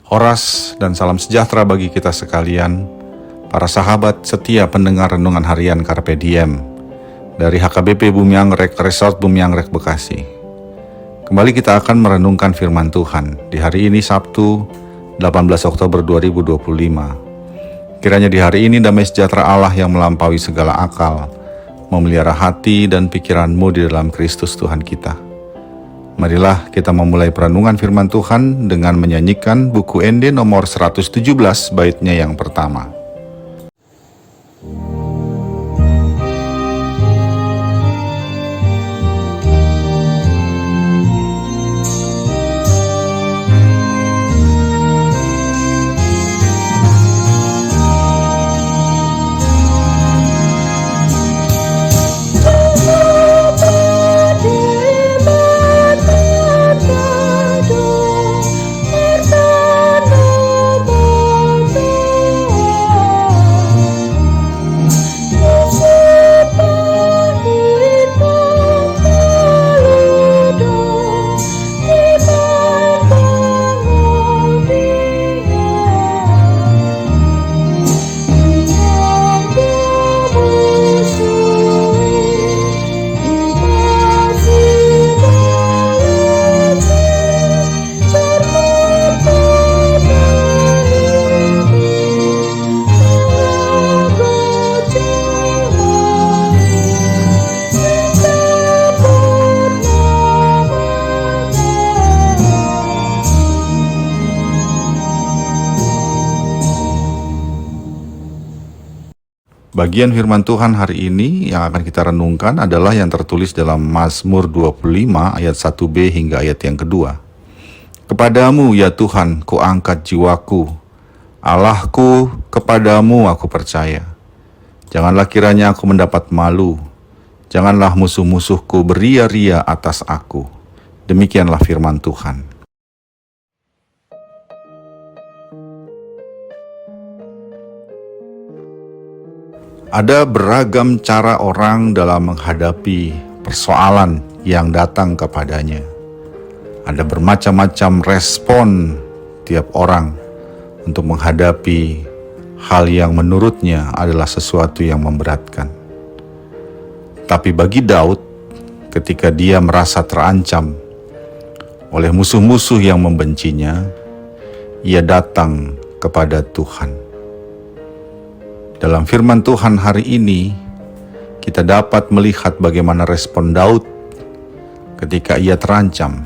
Horas dan salam sejahtera bagi kita sekalian, para sahabat setia pendengar renungan harian Carpe Diem dari HKBP Bumi Anggrek Resort Bumi Anggrek Bekasi. Kembali kita akan merenungkan firman Tuhan di hari ini Sabtu 18 Oktober 2025. Kiranya di hari ini damai sejahtera Allah yang melampaui segala akal memelihara hati dan pikiranmu di dalam Kristus Tuhan kita. Marilah kita memulai perenungan firman Tuhan dengan menyanyikan buku ND nomor 117 baitnya yang pertama. Bagian firman Tuhan hari ini yang akan kita renungkan adalah yang tertulis dalam Mazmur 25 ayat 1b hingga ayat yang kedua. Kepadamu ya Tuhan ku angkat jiwaku, Allahku kepadamu aku percaya. Janganlah kiranya aku mendapat malu, janganlah musuh-musuhku beria-ria atas aku. Demikianlah firman Tuhan. Ada beragam cara orang dalam menghadapi persoalan yang datang kepadanya. Ada bermacam-macam respon tiap orang untuk menghadapi hal yang menurutnya adalah sesuatu yang memberatkan. Tapi bagi Daud, ketika dia merasa terancam oleh musuh-musuh yang membencinya, ia datang kepada Tuhan. Dalam firman Tuhan hari ini, kita dapat melihat bagaimana respon Daud ketika ia terancam.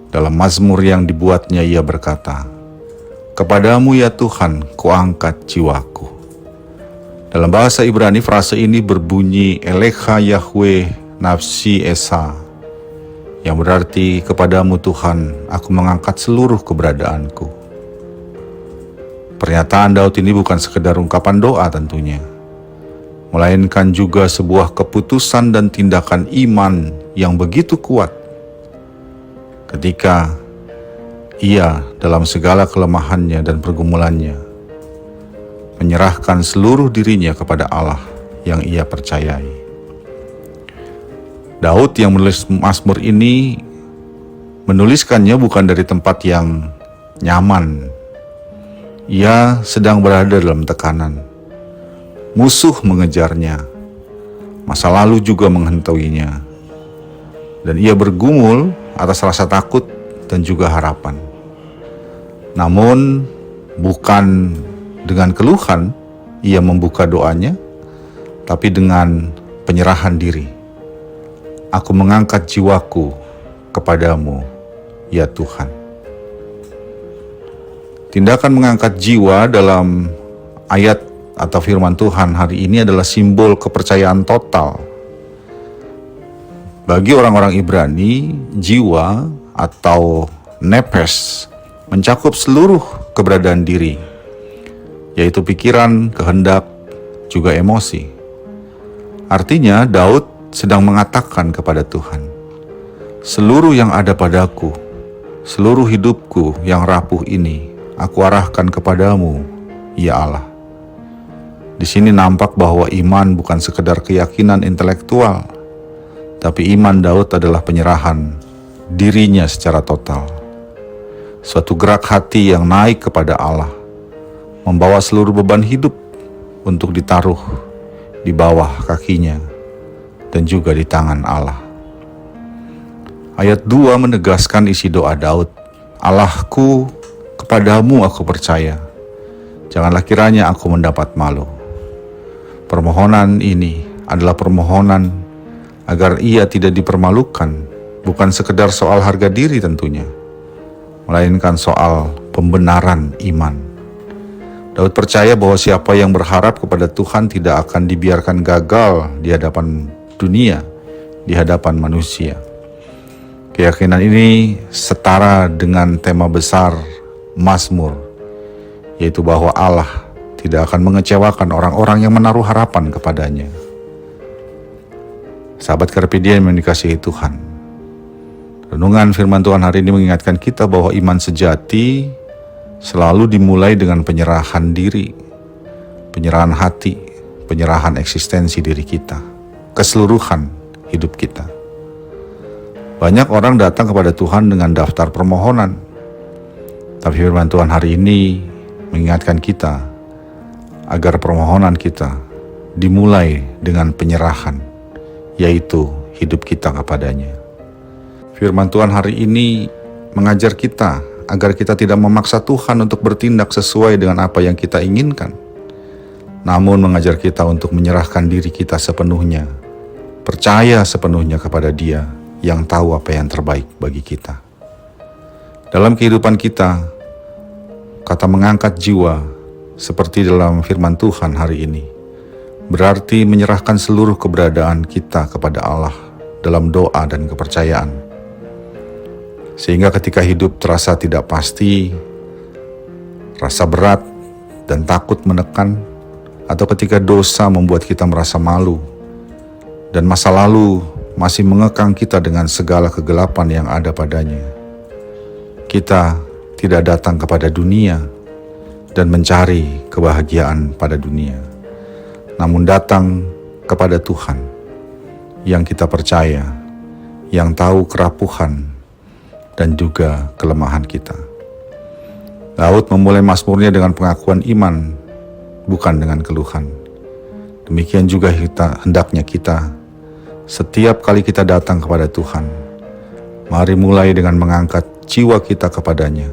Dalam Mazmur yang dibuatnya ia berkata, "Kepadamu ya Tuhan, kuangkat jiwaku." Dalam bahasa Ibrani frase ini berbunyi Elecha Yahweh nafsi esa, yang berarti kepadamu Tuhan, aku mengangkat seluruh keberadaanku. Pernyataan Daud ini bukan sekedar ungkapan doa tentunya, melainkan juga sebuah keputusan dan tindakan iman yang begitu kuat ketika ia dalam segala kelemahannya dan pergumulannya menyerahkan seluruh dirinya kepada Allah yang ia percayai. Daud yang menulis Mazmur ini menuliskannya bukan dari tempat yang nyaman. Ia sedang berada dalam tekanan. Musuh mengejarnya. Masa lalu juga menghantuinya. Dan ia bergumul atas rasa takut dan juga harapan. Namun, bukan dengan keluhan ia membuka doanya, tapi dengan penyerahan diri. Aku mengangkat jiwaku kepadamu, ya Tuhan. Tindakan mengangkat jiwa dalam ayat atau firman Tuhan hari ini adalah simbol kepercayaan total. Bagi orang-orang Ibrani, jiwa atau nepes mencakup seluruh keberadaan diri, yaitu pikiran, kehendak, juga emosi. Artinya Daud sedang mengatakan kepada Tuhan, seluruh yang ada padaku, seluruh hidupku yang rapuh ini, aku arahkan kepadamu, ya Allah. Di sini nampak bahwa iman bukan sekedar keyakinan intelektual, tapi iman Daud adalah penyerahan dirinya secara total. suatu gerak hati yang naik kepada Allah, membawa seluruh beban hidup untuk ditaruh di bawah kakinya dan juga di tangan Allah. Ayat 2 menegaskan isi doa Daud, Allahku, kepadamu aku percaya, janganlah kiranya aku mendapat malu. Permohonan ini adalah permohonan agar ia tidak dipermalukan, bukan sekedar soal harga diri tentunya, melainkan soal pembenaran iman. Daud percaya bahwa siapa yang berharap kepada Tuhan tidak akan dibiarkan gagal di hadapan dunia, di hadapan manusia. Keyakinan ini setara dengan tema besar Mazmur, yaitu bahwa Allah tidak akan mengecewakan orang-orang yang menaruh harapan kepadanya. Sahabat Carpe Diem yang dikasihi Tuhan, renungan firman Tuhan hari ini mengingatkan kita bahwa iman sejati selalu dimulai dengan penyerahan diri, penyerahan hati, penyerahan eksistensi diri kita, keseluruhan hidup kita. Banyak orang datang kepada Tuhan dengan daftar permohonan, tapi firman Tuhan hari ini mengingatkan kita agar permohonan kita dimulai dengan penyerahan, yaitu hidup kita kepadanya. Firman Tuhan hari ini mengajar kita agar kita tidak memaksa Tuhan untuk bertindak sesuai dengan apa yang kita inginkan, namun mengajar kita untuk menyerahkan diri kita sepenuhnya, percaya sepenuhnya kepada Dia yang tahu apa yang terbaik bagi kita. Dalam kehidupan kita, kata mengangkat jiwa seperti dalam firman Tuhan hari ini berarti menyerahkan seluruh keberadaan kita kepada Allah dalam doa dan kepercayaan. Sehingga ketika hidup terasa tidak pasti, rasa berat dan takut menekan, atau ketika dosa membuat kita merasa malu, dan masa lalu masih mengekang kita dengan segala kegelapan yang ada padanya, kita tidak datang kepada dunia dan mencari kebahagiaan pada dunia, namun datang kepada Tuhan yang kita percaya, yang tahu kerapuhan dan juga kelemahan kita. Daud memulai mazmurnya dengan pengakuan iman, bukan dengan keluhan. Demikian juga hendaknya kita, setiap kali kita datang kepada Tuhan, mari mulai dengan mengangkat jiwa kita kepadanya.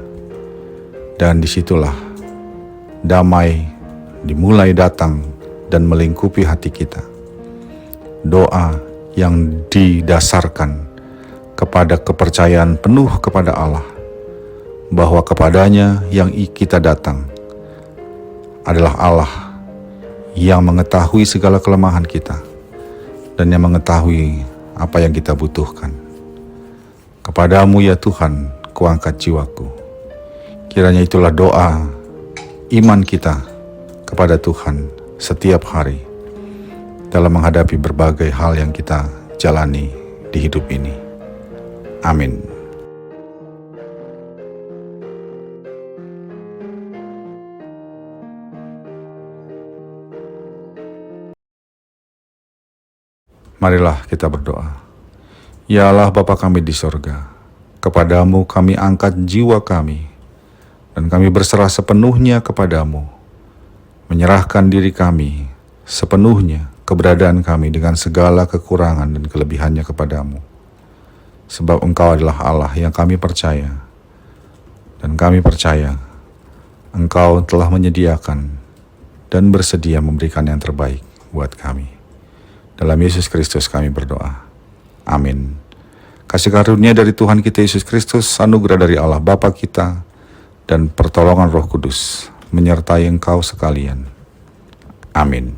Dan disitulah damai dimulai datang dan melingkupi hati kita. Doa yang didasarkan kepada kepercayaan penuh kepada Allah, bahwa kepadanya yang kita datang adalah Allah yang mengetahui segala kelemahan kita dan yang mengetahui apa yang kita butuhkan. Kepadamu ya Tuhan, kuangkat jiwaku. Kiranya itulah doa iman kita kepada Tuhan setiap hari dalam menghadapi berbagai hal yang kita jalani di hidup ini. Amin. Marilah kita berdoa. Ya Allah Bapa kami di sorga, kepadamu kami angkat jiwa kami, dan kami berserah sepenuhnya kepadamu, menyerahkan diri kami sepenuhnya, keberadaan kami dengan segala kekurangan dan kelebihannya kepadamu. Sebab Engkau adalah Allah yang kami percaya, dan kami percaya Engkau telah menyediakan dan bersedia memberikan yang terbaik buat kami. Dalam Yesus Kristus kami berdoa. Amin. Kasih karunia dari Tuhan kita Yesus Kristus, anugerah dari Allah Bapa kita, dan pertolongan Roh Kudus menyertai engkau sekalian. Amin.